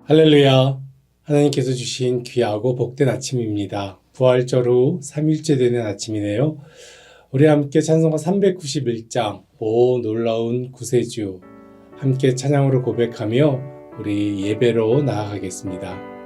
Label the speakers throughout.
Speaker 1: 할렐루야. 하나님께서 주신 귀하고 복된 아침입니다. 부활절 후 3일째 되는 아침이네요. 우리 함께 찬송가 391장 오 놀라운 구세주 함께 찬양으로 고백하며 우리 예배로 나아가겠습니다.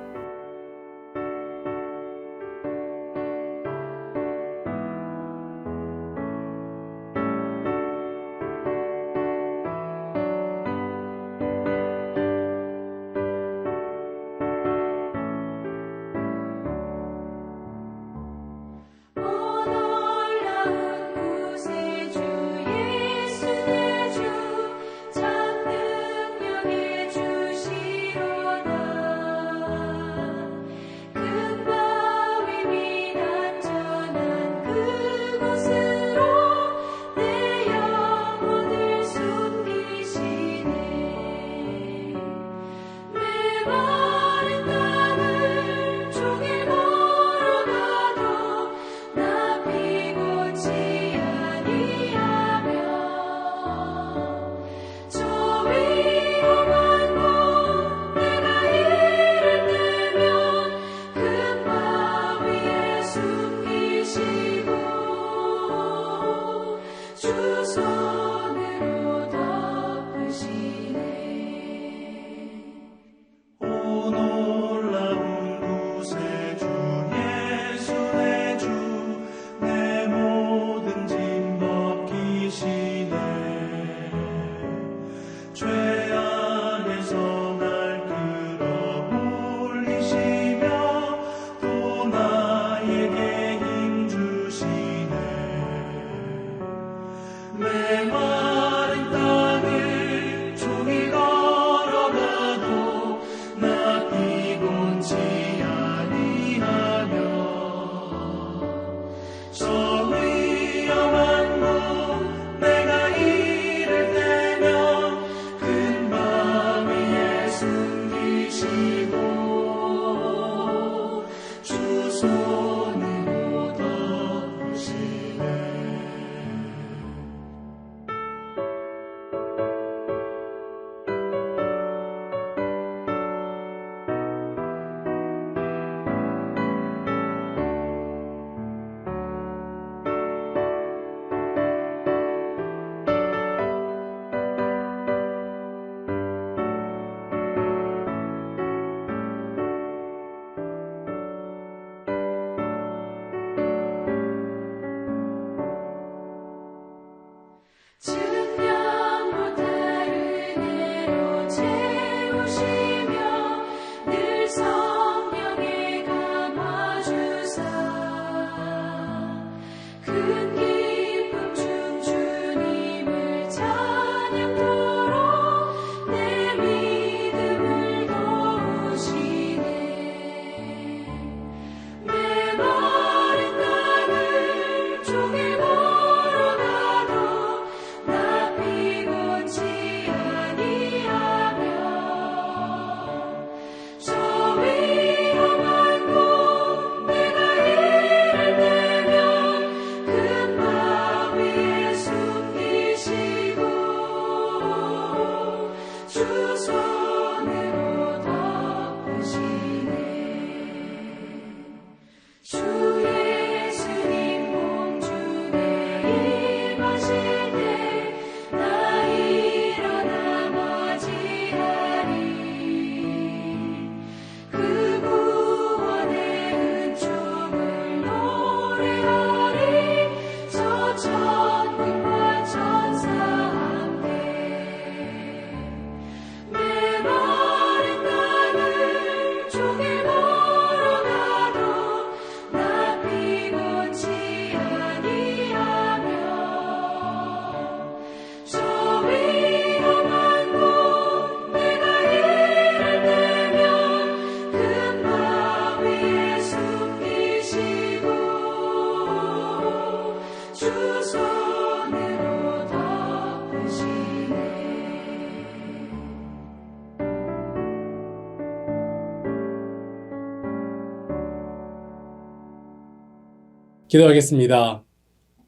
Speaker 1: 기도하겠습니다.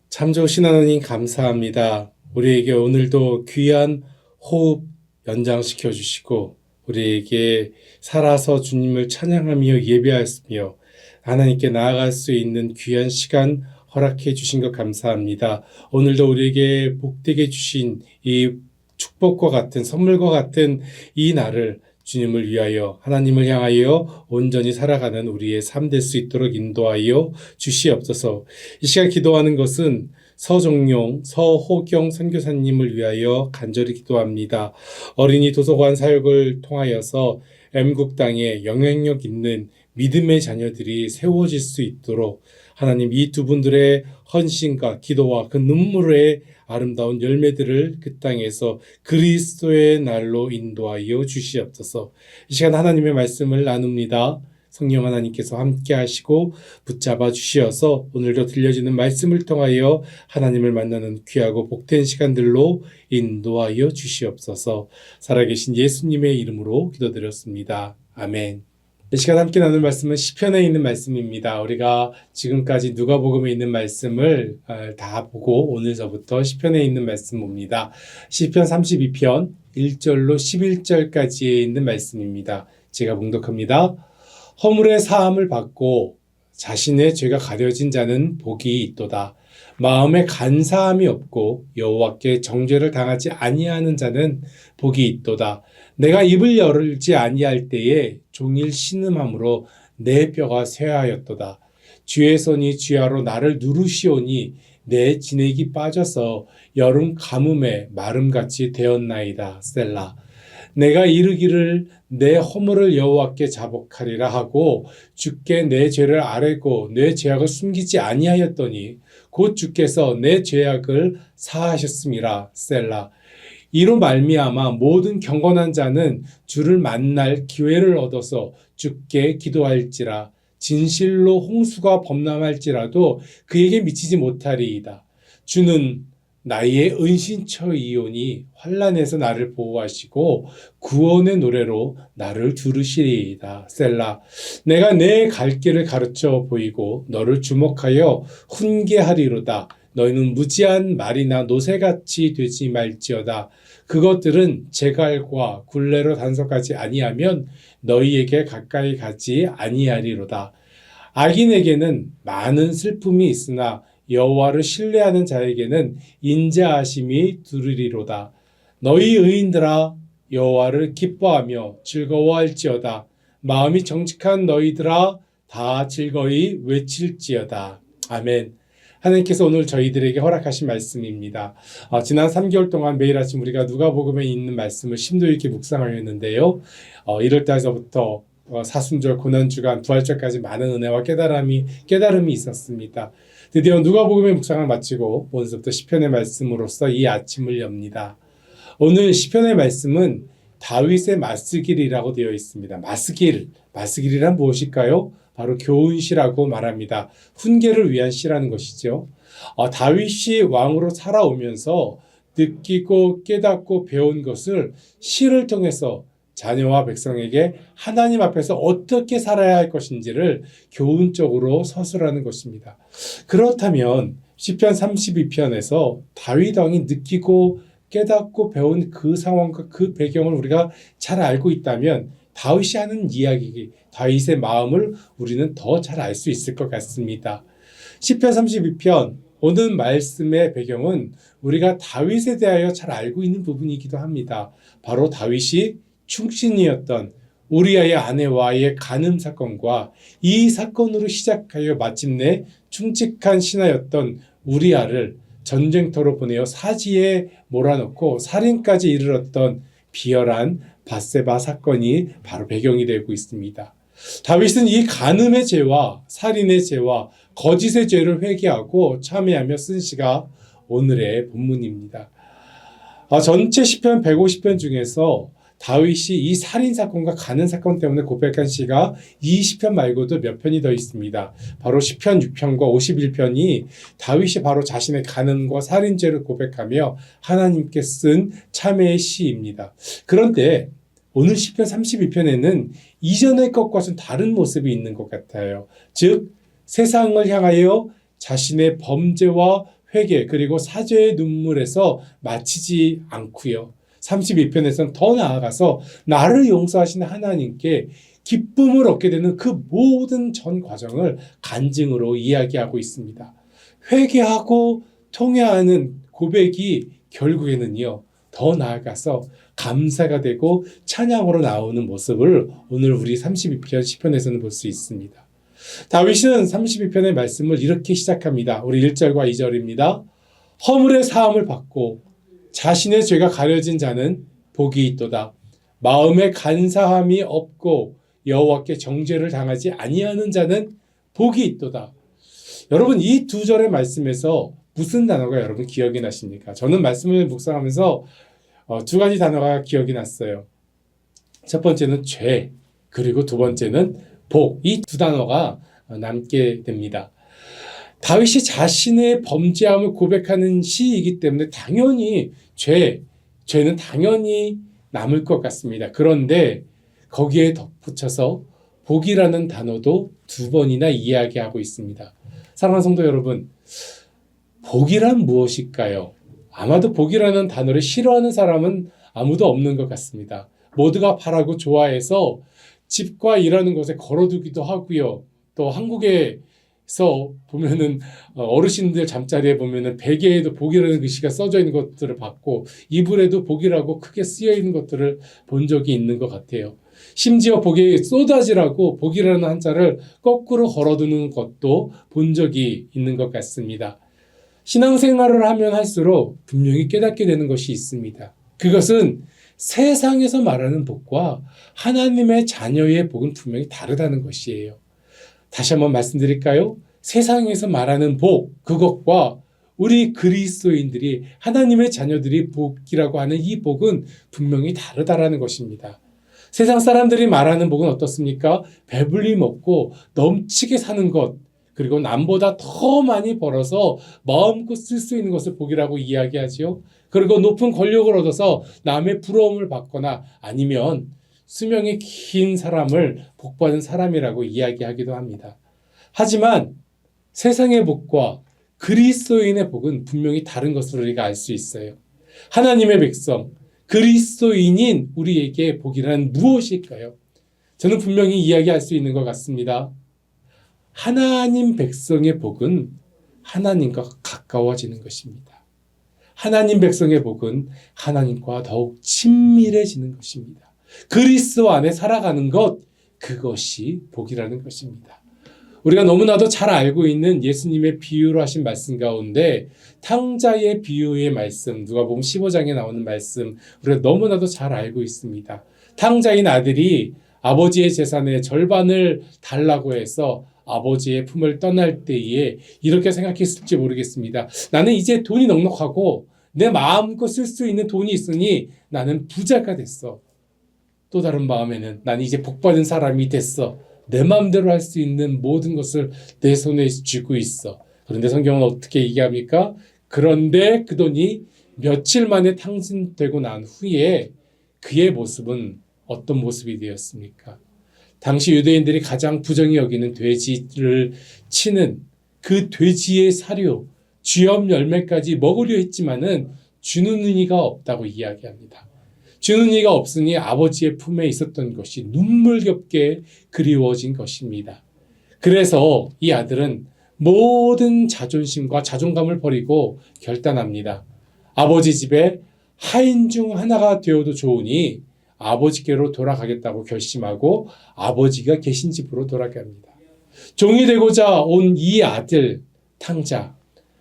Speaker 1: 참 좋으신 하나님 감사합니다. 우리에게 오늘도 귀한 호흡 연장시켜 주시고 우리에게 살아서 주님을 찬양하며 예배하였으며 하나님께 나아갈 수 있는 귀한 시간 허락해 주신 것 감사합니다. 오늘도 우리에게 복되게 주신 이 축복과 같은 선물과 같은 이 날을 주님을 위하여 하나님을 향하여 온전히 살아가는 우리의 삶 될 수 있도록 인도하여 주시옵소서. 이 시간 기도하는 것은 서정용, 서호경 선교사님을 위하여 간절히 기도합니다. 어린이 도서관 사역을 통하여서 M국당에 영향력 있는 믿음의 자녀들이 세워질 수 있도록 하나님 이 두 분들의 헌신과 기도와 그 눈물의 아름다운 열매들을 그 땅에서 그리스도의 날로 인도하여 주시옵소서. 이 시간 하나님의 말씀을 나눕니다. 성령 하나님께서 함께 하시고 붙잡아 주시어서 오늘도 들려지는 말씀을 통하여 하나님을 만나는 귀하고 복된 시간들로 인도하여 주시옵소서. 살아계신 예수님의 이름으로 기도드렸습니다. 아멘. 이 시간 함께 나눌 말씀은 시편에 있는 말씀입니다. 우리가 지금까지 누가복음에 있는 말씀을 다 보고 오늘서부터 시편에 있는 말씀 봅니다. 시편 32편 1절로 11절까지에 있는 말씀입니다. 제가 봉독합니다. 허물의 사함을 받고 자신의 죄가 가려진 자는 복이 있도다. 마음에 간사함이 없고 여호와께 정죄를 당하지 아니하는 자는 복이 있도다. 내가 입을 열지 아니할 때에 종일 신음함으로 내 뼈가 쇠하였도다. 주의 손이 쥐하로 나를 누르시오니 내 진액이 빠져서 여름 가뭄에 마름같이 되었나이다. 셀라. 내가 이르기를 내 허물을 여호와께 자복하리라 하고 주께 내 죄를 아뢰고 내 죄악을 숨기지 아니하였더니 곧 주께서 내 죄악을 사하셨음이라. 셀라. 이로 말미암아 모든 경건한 자는 주를 만날 기회를 얻어서 주께 기도할지라. 진실로 홍수가 범람할지라도 그에게 미치지 못하리이다. 주는 나의 은신처이오니 환난에서 나를 보호하시고 구원의 노래로 나를 두르시리이다. 셀라. 내가 내 갈 길을 가르쳐 보이고 너를 주목하여 훈계하리로다. 너희는 무지한 말이나 노새같이 되지 말지어다. 그것들은 제갈과 굴레로 단속하지 아니하면 너희에게 가까이 가지 아니하리로다. 악인에게는 많은 슬픔이 있으나 여호와를 신뢰하는 자에게는 인자하심이 두르리로다. 너희 의인들아 여호와를 기뻐하며 즐거워할지어다. 마음이 정직한 너희들아 다 즐거이 외칠지어다. 아멘. 하나님께서 오늘 저희들에게 허락하신 말씀입니다. 지난 3개월 동안 매일 아침 우리가 누가복음에 있는 말씀을 심도 있게 묵상하였는데요. 1월달서부터 사순절, 고난주간, 부활절까지 많은 은혜와 깨달음이 있었습니다. 드디어 누가복음의 묵상을 마치고 오늘부터 시편의 말씀으로써 이 아침을 엽니다. 오늘 시편의 말씀은 다윗의 마스길이라고 되어 있습니다. 마스길이란 무엇일까요? 바로 교훈시라고 말합니다. 훈계를 위한 시라는 것이죠. 다윗이 왕으로 살아오면서 느끼고 깨닫고 배운 것을 시를 통해서 자녀와 백성에게 하나님 앞에서 어떻게 살아야 할 것인지를 교훈적으로 서술하는 것입니다. 그렇다면 시편 32편에서 다윗 왕이 느끼고 깨닫고 배운 그 상황과 그 배경을 우리가 잘 알고 있다면 다윗이 하는 이야기, 다윗의 마음을 우리는 더 잘 알 수 있을 것 같습니다. 시편 32편 오늘 말씀의 배경은 우리가 다윗에 대하여 잘 알고 있는 부분이기도 합니다. 바로 다윗이 충신이었던 우리아의 아내와의 간음 사건과 이 사건으로 시작하여 마침내 충직한 신하였던 우리아를 전쟁터로 보내어 사지에 몰아넣고 살인까지 이르렀던 비열한 밧세바 사건이 바로 배경이 되고 있습니다. 다윗은 이 간음의 죄와 살인의 죄와 거짓의 죄를 회개하고 참회하며 쓴 시가 오늘의 본문입니다. 전체 시편 150편 중에서 다윗이 이 살인사건과 간음 사건 때문에 고백한 시가 이 시편 말고도 몇 편이 더 있습니다. 바로 시편 6편과 51편이 다윗이 바로 자신의 간음과 살인죄를 고백하며 하나님께 쓴 참회의 시입니다. 그런데 오늘 시편 32편에는 이전의 것과 좀 다른 모습이 있는 것 같아요. 즉 세상을 향하여 자신의 범죄와 회개 그리고 사죄의 눈물에서 마치지 않고요. 32편에서는 더 나아가서 나를 용서하시는 하나님께 기쁨을 얻게 되는 그 모든 전 과정을 간증으로 이야기하고 있습니다. 회개하고 통회하는 고백이 결국에는요, 더 나아가서 감사가 되고 찬양으로 나오는 모습을 오늘 우리 32편 시편에서는 볼 수 있습니다. 다윗은 32편의 말씀을 이렇게 시작합니다. 우리 1절과 2절입니다. 허물의 사함을 받고 자신의 죄가 가려진 자는 복이 있도다. 마음에 간사함이 없고 여호와께 정죄를 당하지 아니하는 자는 복이 있도다. 여러분, 이 두 절의 말씀에서 무슨 단어가 여러분 기억이 나십니까? 저는 말씀을 묵상하면서 두 가지 단어가 기억이 났어요. 첫 번째는 죄, 그리고 두 번째는 복. 이 두 단어가 남게 됩니다. 다윗이 자신의 범죄함을 고백하는 시이기 때문에 당연히 죄는 당연히 남을 것 같습니다. 그런데 거기에 덧붙여서 복이라는 단어도 두 번이나 이야기하고 있습니다. 사랑하는 성도 여러분, 복이란 무엇일까요? 아마도 복이라는 단어를 싫어하는 사람은 아무도 없는 것 같습니다. 모두가 바라고 좋아해서 집과 일하는 곳에 걸어두기도 하고요. 또 한국에서 보면은 어르신들 잠자리에 보면은 베개에도 복이라는 글씨가 써져 있는 것들을 봤고 이불에도 복이라고 크게 쓰여 있는 것들을 본 적이 있는 것 같아요. 심지어 복에 쏟아지라고 복이라는 한자를 거꾸로 걸어두는 것도 본 적이 있는 것 같습니다. 신앙생활을 하면 할수록 분명히 깨닫게 되는 것이 있습니다. 그것은 세상에서 말하는 복과 하나님의 자녀의 복은 분명히 다르다는 것이에요. 다시 한번 말씀드릴까요? 세상에서 말하는 복, 그것과 우리 그리스도인들이 하나님의 자녀들이 복이라고 하는 이 복은 분명히 다르다라는 것입니다. 세상 사람들이 말하는 복은 어떻습니까? 배불리 먹고 넘치게 사는 것, 그리고 남보다 더 많이 벌어서 마음껏 쓸 수 있는 것을 복이라고 이야기하지요. 그리고 높은 권력을 얻어서 남의 부러움을 받거나 아니면 수명이 긴 사람을 복받은 사람이라고 이야기하기도 합니다. 하지만 세상의 복과 그리스도인의 복은 분명히 다른 것으로 우리가 알 수 있어요. 하나님의 백성, 그리스도인인 우리에게 복이란 무엇일까요? 저는 분명히 이야기할 수 있는 것 같습니다. 하나님 백성의 복은 하나님과 가까워지는 것입니다. 하나님 백성의 복은 하나님과 더욱 친밀해지는 것입니다. 그리스도 안에 살아가는 것, 그것이 복이라는 것입니다. 우리가 너무나도 잘 알고 있는 예수님의 비유로 하신 말씀 가운데 탕자의 비유의 말씀, 누가복음 15장에 나오는 말씀, 우리가 너무나도 잘 알고 있습니다. 탕자인 아들이 아버지의 재산의 절반을 달라고 해서 아버지의 품을 떠날 때에 이렇게 생각했을지 모르겠습니다. 나는 이제 돈이 넉넉하고 내 마음껏 쓸 수 있는 돈이 있으니 나는 부자가 됐어. 또 다른 마음에는 나는 이제 복받은 사람이 됐어. 내 마음대로 할 수 있는 모든 것을 내 손에 쥐고 있어. 그런데 성경은 어떻게 얘기합니까? 그런데 그 돈이 며칠 만에 탕진되고 난 후에 그의 모습은 어떤 모습이 되었습니까? 당시 유대인들이 가장 부정히 여기는 돼지를 치는 그 돼지의 사료, 쥐염 열매까지 먹으려 했지만은 주는 의가 없다고 이야기합니다. 주는 이가 없으니 아버지의 품에 있었던 것이 눈물겹게 그리워진 것입니다. 그래서 이 아들은 모든 자존심과 자존감을 버리고 결단합니다. 아버지 집에 하인 중 하나가 되어도 좋으니 아버지께로 돌아가겠다고 결심하고 아버지가 계신 집으로 돌아갑니다. 종이 되고자 온 이 아들 탕자,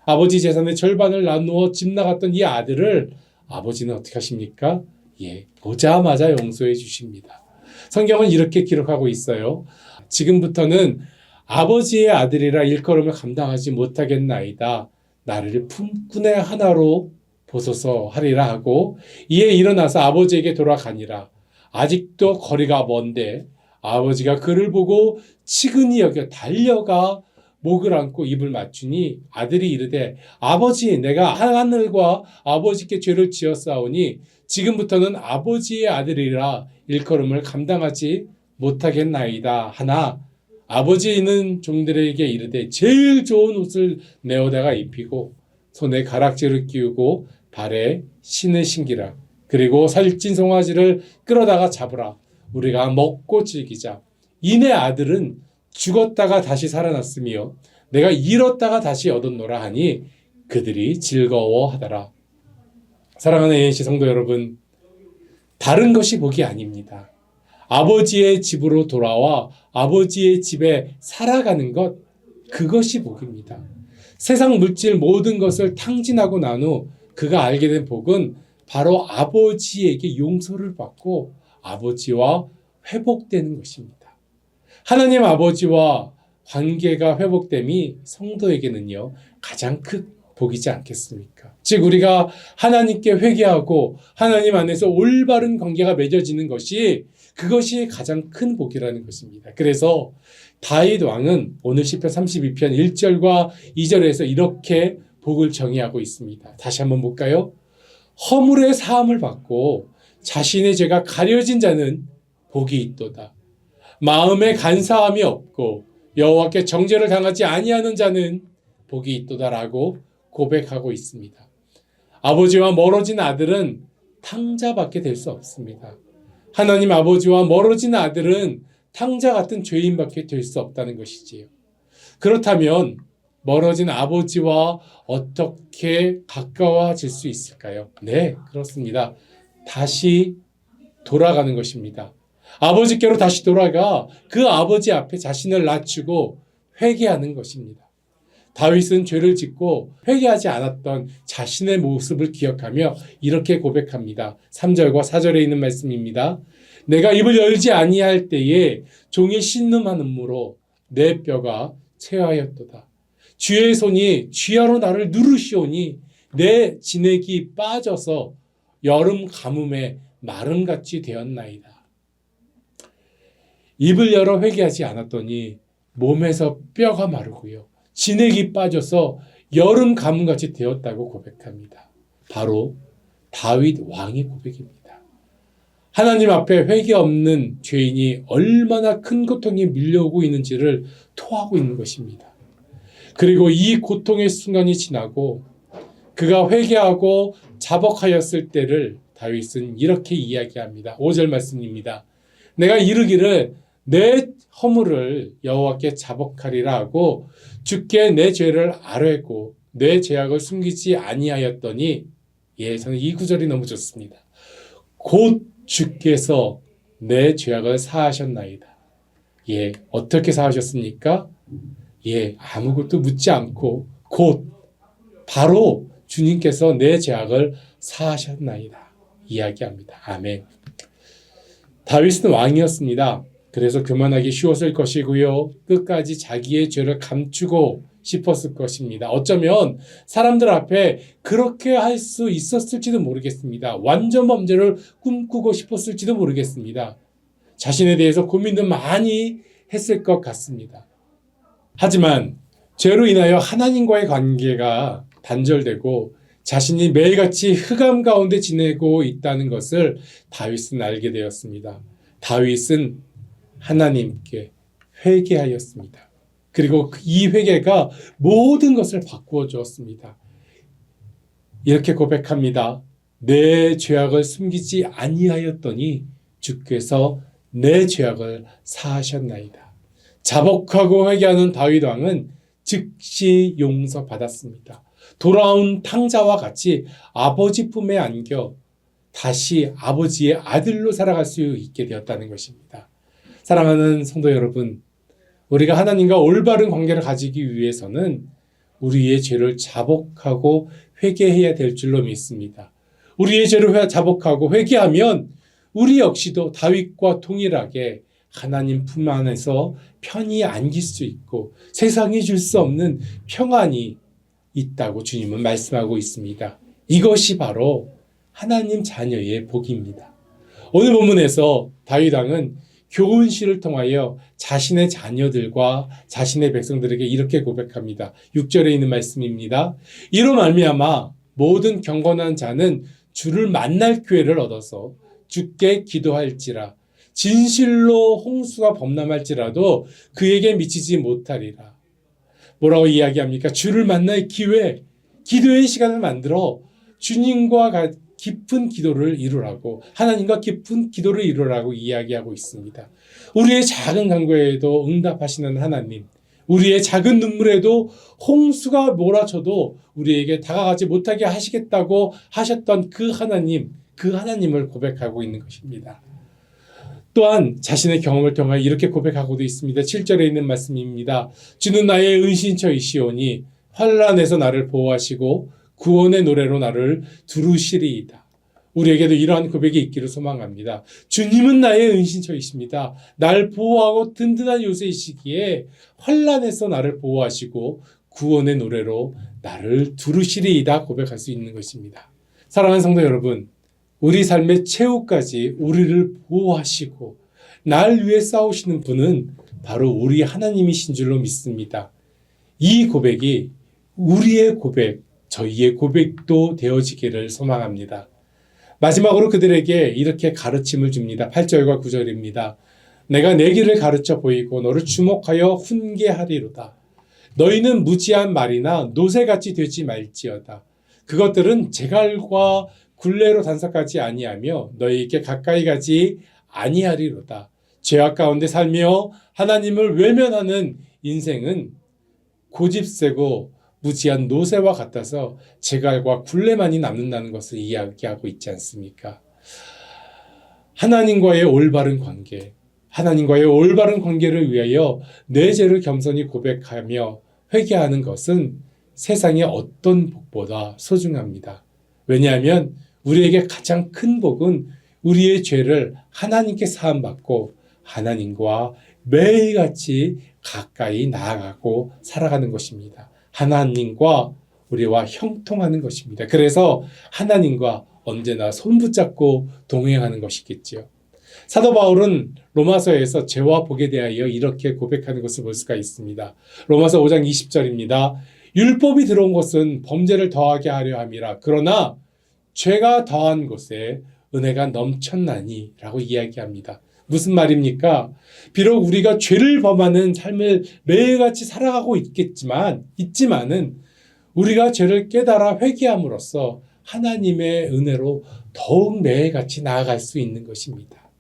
Speaker 1: 아버지 재산의 절반을 나누어 집 나갔던 이 아들을 아버지는 어떻게 하십니까? 보자마자 용서해 주십니다. 성경은 이렇게 기록하고 있어요. 지금부터는 아버지의 아들이라 일컬음을 감당하지 못하겠나이다. 나를 품꾼의 하나로 보소서 하리라 하고 이에 일어나서 아버지에게 돌아가니라. 아직도 거리가 먼데 아버지가 그를 보고 치근히 여겨 달려가 목을 안고 입을 맞추니 아들이 이르되 아버지 내가 하늘과 아버지께 죄를 지었사오니 지금부터는 아버지의 아들이라 일컬음을 감당하지 못하겠나이다 하나 아버지는 종들에게 이르되 제일 좋은 옷을 내어다가 입히고 손에 가락지를 끼우고 발에 신을 신기라. 그리고 살찐 송아지를 끌어다가 잡으라. 우리가 먹고 즐기자. 이내 아들은 죽었다가 다시 살아났으며 내가 잃었다가 다시 얻었노라 하니 그들이 즐거워하더라. 사랑하는 ANC 성도 여러분, 다른 것이 복이 아닙니다. 아버지의 집으로 돌아와 아버지의 집에 살아가는 것, 그것이 복입니다. 세상 물질 모든 것을 탕진하고 난 후 그가 알게 된 복은 바로 아버지에게 용서를 받고 아버지와 회복되는 것입니다. 하나님 아버지와 관계가 회복됨이 성도에게는요, 가장 큰 복이지 않겠습니까? 즉 우리가 하나님께 회개하고 하나님 안에서 올바른 관계가 맺어지는 것이, 그것이 가장 큰 복이라는 것입니다. 그래서 다윗 왕은 오늘 시편 32편 1절과 2절에서 이렇게 복을 정의하고 있습니다. 다시 한번 볼까요? 허물의 사함을 받고 자신의 죄가 가려진 자는 복이 있도다. 마음에 간사함이 없고 여호와께 정죄를 당하지 아니하는 자는 복이 있도다라고 고백하고 있습니다. 아버지와 멀어진 아들은 탕자밖에 될 수 없습니다. 하나님 아버지와 멀어진 아들은 탕자 같은 죄인밖에 될 수 없다는 것이지요. 그렇다면 멀어진 아버지와 어떻게 가까워질 수 있을까요? 네, 그렇습니다. 다시 돌아가는 것입니다. 아버지께로 다시 돌아가 그 아버지 앞에 자신을 낮추고 회개하는 것입니다. 다윗은 죄를 짓고 회개하지 않았던 자신의 모습을 기억하며 이렇게 고백합니다. 3절과 4절에 있는 말씀입니다. 내가 입을 열지 아니할 때에 종이 신음하는므로 내 뼈가 체하였도다. 주의 손이 쥐하로 나를 누르시오니 내 진액이 빠져서 여름 가뭄에 마름같이 되었나이다. 입을 열어 회개하지 않았더니 몸에서 뼈가 마르고요, 진액이 빠져서 여름 가뭄같이 되었다고 고백합니다. 바로 다윗 왕의 고백입니다. 하나님 앞에 회개 없는 죄인이 얼마나 큰 고통이 밀려오고 있는지를 토하고 있는 것입니다. 그리고 이 고통의 순간이 지나고 그가 회개하고 자복하였을 때를 다윗은 이렇게 이야기합니다. 5절 말씀입니다. 내가 이르기를 내 허물을 여호와께 자복하리라 하고 주께 내 죄를 아뢰고 내 죄악을 숨기지 아니하였더니, 저는 이 구절이 너무 좋습니다. 곧 주께서 내 죄악을 사하셨나이다. 어떻게 사하셨습니까? 아무것도 묻지 않고 곧 바로 주님께서 내 죄악을 사하셨나이다 이야기합니다. 아멘. 다윗은 왕이었습니다. 그래서 교만하기 쉬웠을 것이고요, 끝까지 자기의 죄를 감추고 싶었을 것입니다. 어쩌면 사람들 앞에 그렇게 할 수 있었을지도 모르겠습니다. 완전 범죄를 꿈꾸고 싶었을지도 모르겠습니다. 자신에 대해서 고민도 많이 했을 것 같습니다. 하지만 죄로 인하여 하나님과의 관계가 단절되고 자신이 매일같이 흑암 가운데 지내고 있다는 것을 다윗은 알게 되었습니다. 다윗은 하나님께 회개하였습니다. 그리고 이 회개가 모든 것을 바꾸어 주었습니다. 이렇게 고백합니다. 내 죄악을 숨기지 아니하였더니 주께서 내 죄악을 사하셨나이다. 자복하고 회개하는 다윗 왕은 즉시 용서받았습니다. 돌아온 탕자와 같이 아버지 품에 안겨 다시 아버지의 아들로 살아갈 수 있게 되었다는 것입니다. 사랑하는 성도 여러분, 우리가 하나님과 올바른 관계를 가지기 위해서는 우리의 죄를 자복하고 회개해야 될 줄로 믿습니다. 우리의 죄를 자복하고 회개하면 우리 역시도 다윗과 동일하게 하나님 품 안에서 편히 안길 수 있고 세상이 줄 수 없는 평안이 있다고 주님은 말씀하고 있습니다. 이것이 바로 하나님 자녀의 복입니다. 오늘 본문에서 다윗 왕은 교훈시를 통하여 자신의 자녀들과 자신의 백성들에게 이렇게 고백합니다. 6절에 있는 말씀입니다. 이로 말미암아 모든 경건한 자는 주를 만날 기회를 얻어서 주께 기도할지라. 진실로 홍수가 범람할지라도 그에게 미치지 못하리라. 뭐라고 이야기합니까? 주를 만날 기회, 기도의 시간을 만들어 주님과 깊은 기도를 이루라고, 하나님과 깊은 기도를 이루라고 이야기하고 있습니다. 우리의 작은 간구에도 응답하시는 하나님, 우리의 작은 눈물에도 홍수가 몰아쳐도 우리에게 다가가지 못하게 하시겠다고 하셨던 그 하나님을 고백하고 있는 것입니다. 또한 자신의 경험을 통해 이렇게 고백하고도 있습니다. 7절에 있는 말씀입니다. 주는 나의 은신처이시오니 환난에서 나를 보호하시고 구원의 노래로 나를 두루시리이다. 우리에게도 이러한 고백이 있기를 소망합니다. 주님은 나의 은신처이십니다. 날 보호하고 든든한 요새이시기에 환난에서 나를 보호하시고 구원의 노래로 나를 두루시리이다 고백할 수 있는 것입니다. 사랑하는 성도 여러분, 우리 삶의 최후까지 우리를 보호하시고 날 위해 싸우시는 분은 바로 우리 하나님이신 줄로 믿습니다. 이 고백이 우리의 고백, 저희의 고백도 되어지기를 소망합니다. 마지막으로 그들에게 이렇게 가르침을 줍니다. 8절과 9절입니다. 내가 내 길을 가르쳐 보이고 너를 주목하여 훈계하리로다. 너희는 무지한 말이나 노새같이 되지 말지어다. 그것들은 제갈과 굴레로 단속하지 아니하며 너희에게 가까이 가지 아니하리로다. 죄악 가운데 살며 하나님을 외면하는 인생은 고집세고 무지한 노새와 같아서 제갈과 굴레만이 남는다는 것을 이야기하고 있지 않습니까? 하나님과의 올바른 관계를 위하여 내 죄를 겸손히 고백하며 회개하는 것은 세상의 어떤 복보다 소중합니다. 왜냐하면 우리에게 가장 큰 복은 우리의 죄를 하나님께 사함받고 하나님과 매일같이 가까이 나아가고 살아가는 것입니다. 하나님과 우리와 형통하는 것입니다. 그래서 하나님과 언제나 손붙잡고 동행하는 것이겠지요. 사도 바울은 로마서에서 죄와 복에 대하여 이렇게 고백하는 것을 볼 수가 있습니다. 로마서 5장 20절입니다. 율법이 들어온 것은 범죄를 더하게 하려 함이라. 그러나 죄가 더한 곳에 은혜가 넘쳤나니 라고 이야기합니다. 무슨 말입니까? 비록 우리가 죄를 범하는 삶을 매일같이 살아가고 있지만은 우리가 죄를 깨달아 회개함으로써 하나님의 은혜로 더욱 매일같이 나아갈 수 있는 것입니다.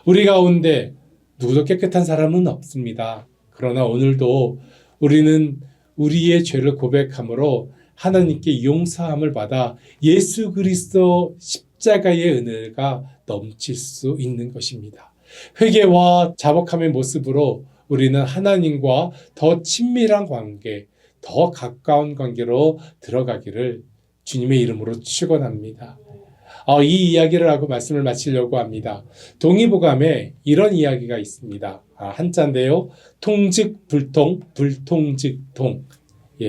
Speaker 1: 우리 가운데 누구도 깨끗한 사람은 없습니다. 그러나 오늘도 우리는 우리의 죄를 고백함으로 하나님께 용서함을 받아 예수 그리스도 십자가의 은혜가 넘칠 수 있는 것입니다. 회개와 자복함의 모습으로 우리는 하나님과 더 친밀한 관계, 더 가까운 관계로 들어가기를 주님의 이름으로 축원합니다. 이 이야기를 하고 말씀을 마치려고 합니다. 동의보감에 이런 이야기가 있습니다. 한자인데요. 통직불통, 불통직통.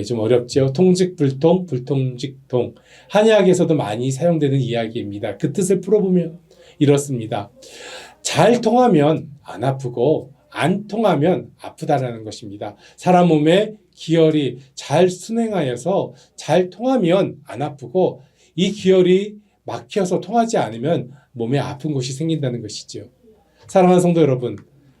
Speaker 1: 좀 어렵죠. 통직불통, 불통직통. 한약에서도 많이 사용되는 이야기입니다. 그 뜻을 풀어보면 이렇습니다. 잘 통하면 안 아프고 안 통하면 아프다라는 것입니다. 사람 몸에 기혈이 잘 순행하여서 잘 통하면 안 아프고 이 기혈이 막혀서 통하지 않으면 몸에 아픈 곳이 생긴다는 것이죠. 사랑하는 성도 여러분,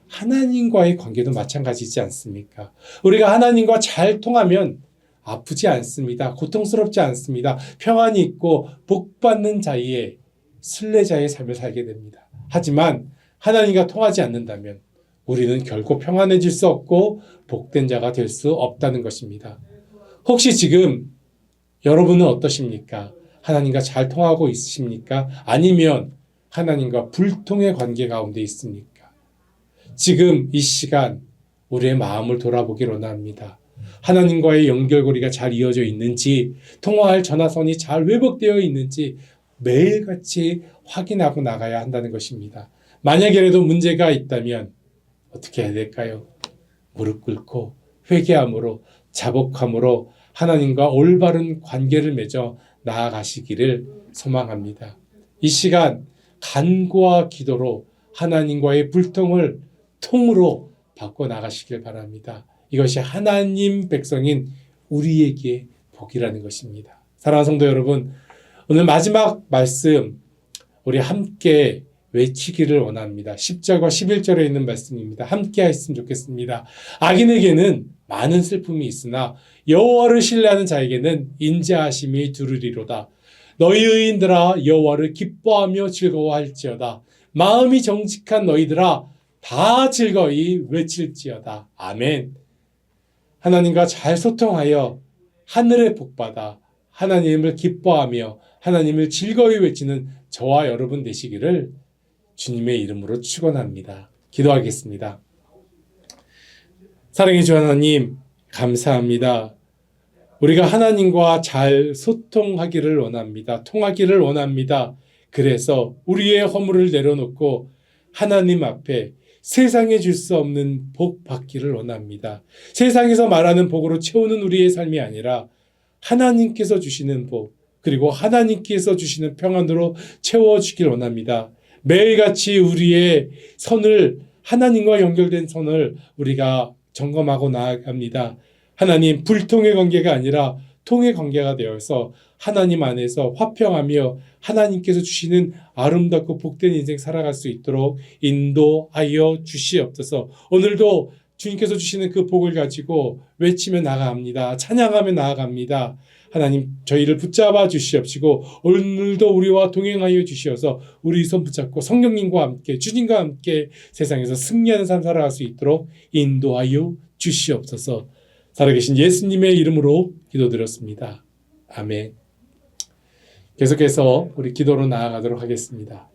Speaker 1: 하나님과의 관계도 마찬가지지 않습니까? 우리가 하나님과 잘 통하면 아프지 않습니다. 고통스럽지 않습니다. 평안이 있고 복받는 자의 순례자의 삶을 살게 됩니다. 하지만 하나님과 통하지 않는다면 우리는 결코 평안해질 수 없고 복된 자가 될 수 없다는 것입니다. 혹시 지금 여러분은 어떠십니까? 하나님과 잘 통하고 있으십니까? 아니면 하나님과 불통의 관계 가운데 있습니까? 지금 이 시간 우리의 마음을 돌아보기를 원합니다. 하나님과의 연결고리가 잘 이어져 있는지, 통화할 전화선이 잘 회복되어 있는지 매일같이 확인하고 나가야 한다는 것입니다. 만약에라도 문제가 있다면 어떻게 해야 될까요? 무릎 꿇고 회개함으로, 자복함으로 하나님과 올바른 관계를 맺어 나아가시기를 소망합니다. 이 시간 간구와 기도로 하나님과의 불통을 통으로 바꿔 나가시길 바랍니다. 이것이 하나님 백성인 우리에게 복이라는 것입니다. 사랑하는 성도 여러분, 오늘 마지막 말씀 우리 함께 외치기를 원합니다. 10절과 11절에 있는 말씀입니다. 함께 했으면 좋겠습니다. 악인에게는 많은 슬픔이 있으나 여호와를 신뢰하는 자에게는 인자하심이 두르리로다. 너희 의인들아 여호와를 기뻐하며 즐거워할지어다. 마음이 정직한 너희들아 다 즐거이 외칠지어다. 아멘. 하나님과 잘 소통하여 하늘의 복받아 하나님을 기뻐하며 하나님을 즐거이 외치는 저와 여러분 되시기를 주님의 이름으로 축원합니다. 기도하겠습니다. 사랑의 주 하나님, 감사합니다. 우리가 하나님과 잘 소통하기를 원합니다. 통하기를 원합니다. 그래서 우리의 허물을 내려놓고 하나님 앞에 세상에 줄 수 없는 복 받기를 원합니다. 세상에서 말하는 복으로 채우는 우리의 삶이 아니라 하나님께서 주시는 복, 그리고 하나님께서 주시는 평안으로 채워주길 원합니다. 매일같이 우리의 선을, 하나님과 연결된 선을 우리가 점검하고 나아갑니다. 하나님, 불통의 관계가 아니라 통의 관계가 되어서 하나님 안에서 화평하며 하나님께서 주시는 아름답고 복된 인생 살아갈 수 있도록 인도하여 주시옵소서. 오늘도 주님께서 주시는 그 복을 가지고 외치며 나아갑니다. 찬양하며 나아갑니다. 하나님, 저희를 붙잡아 주시옵시고 오늘도 우리와 동행하여 주시어서 우리 손 붙잡고 성령님과 함께 주님과 함께 세상에서 승리하는 삶 살아갈 수 있도록 인도하여 주시옵소서. 살아계신 예수님의 이름으로 기도드렸습니다. 아멘. 계속해서 우리 기도로 나아가도록 하겠습니다.